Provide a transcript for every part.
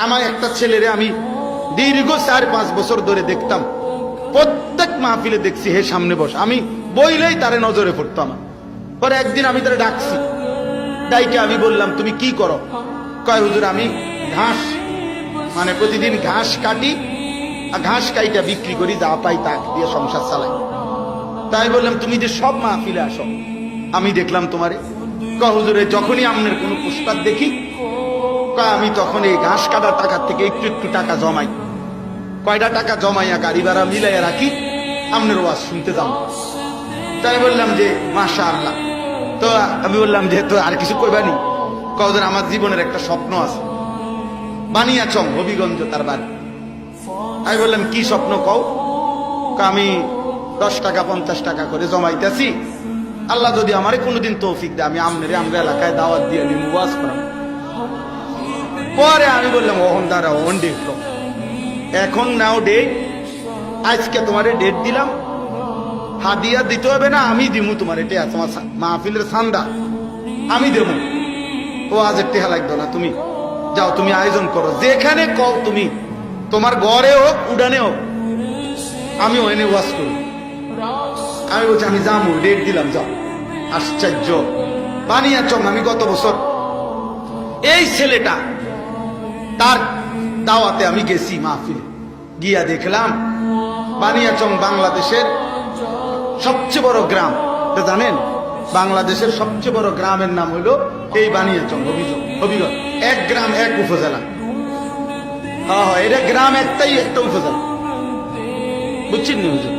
আমার একটা ছেলেরে আমি দীর্ঘ 4-5 বছর ধরে দেখতাম, প্রত্যেক মাহফিলে দেখছি হে সামনে বস, আমি বইলেই তারে নজরে পড়তো আমার। পরে একদিন আমি তারে ডাকছি, ডাইকে আমি বললাম তুমি কি করো? কয় হুজুর আমি ঘাস, মানে প্রতিদিন ঘাস কাটি, আর ঘাস কাইটা বিক্রি করি, যা পাই তা দিয়ে সংসার চালাই। তাই বললাম তুমি যে সব মাহফিলে আসো, আমি দেখলাম তোমারে। কয় হুজুর যখনই আপনার কোনো পোস্টার দেখি, আমি তখন এই ঘাস কাটার টাকার থেকে একটু একটু টাকা জমাই, কয়টা টাকা জমাইয়া গাড়ি ভাড়া মিলাইয়া রাখি, আপনার ওয়াজ শুনতে যাও। তাই বললাম যে মাশাআল্লাহ। তো আমি বললাম যে তো আর কিছু কইবানি? কওদের আমার জীবনের একটা স্বপ্ন আছে, বানিয়াচং হবিগঞ্জ তার বাড়ি। আমি বললাম কি স্বপ্ন কও? আমি 10 টাকা 50 টাকা করে জমাইতেছি, আল্লাহ যদি আমারে কোনোদিন তৌফিক দেয় আমি আমনেরে আমরা এলাকায় দাওয়াত দিয়ে আমি ওয়াজ করাম। পরে আমি বললাম ওহন দাঁড়া, ওহন ডেট এখন নাও ডেট, আজকে তোমারে ডেট দিলাম, হাদিয়া দিতে হবে না, আমি দিমু তোমার, এটা তোমার মাহফিলের চান্দা আমি দেবো, ও আজ টেহা লাগতো না, তুমি যাও, তুমি আয়োজন করো, যেখানে কও তুমি, তোমার ঘরে হোক উড়ানে হোক, আমি ওখানে ওয়াজ করি। আমি বলছি আমি যাবো, ডেট দিলাম, যাও। আশ্চর্য, বানিয়াচং আমি গত বছর এই ছেলেটা তার দাওয়াতে আমি গেছি মাহফিলে, গিয়া দেখলাম বানিয়াচং বাংলাদেশের সবচেয়ে বড় গ্রাম, জানেন বাংলাদেশের সবচেয়ে বড় গ্রামের নাম হলো এই বানিয়াচং হবিগঞ্জ, এক গ্রাম এক উপজেলা। হ্যাঁ এটা গ্রাম একটাই, একটা উপজেলা, বুঝছেন নি হুজুর?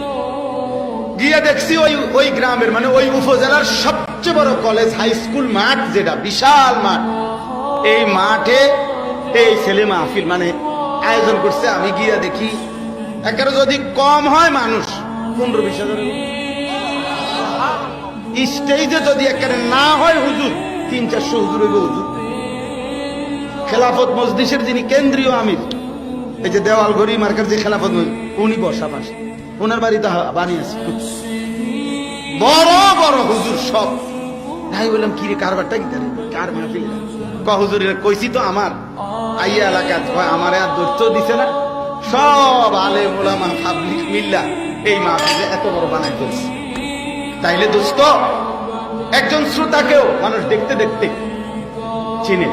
গিয়ে দেখছি ওই গ্রামের মানে ওই উপজেলার সবচেয়ে বড় কলেজ হাই স্কুল মাঠ, যেটা বিশাল মাঠ, এই মাঠে এই ছেলে মাহফিল মানে আয়োজন করছে। আমি গিয়া দেখি একেবারে যদি কম হয় মানুষ 15-20 হাজার, স্টেজে যদি একেবারে না হয় হুজুর 300-400 হুজুর হইব। হুজুর খেলাফত মজলিসের যিনি কেন্দ্রীয় আমির, এই যে দেওয়াল ঘড়ি মার্কার যে খেলাফত, উনি বসা পাশে, ওনার বাড়িতে বানিয়েছে বড় বড় হুজুর সব। তাই বললাম কি রে কারবারটা কি জানি, কার মাহফিল? হুজুর কইছি তো আমার আইয়া এলাকা, আমার আর দৈত্য দিছে না, সব আলেম ওলামা পাবলিক মিল্লা এই মাহফিলে এত বড় বানাই ফেলছে। তাইলে দোস্ত একজন শ্রোতাকেও মানুষ দেখতে দেখতে চিনে।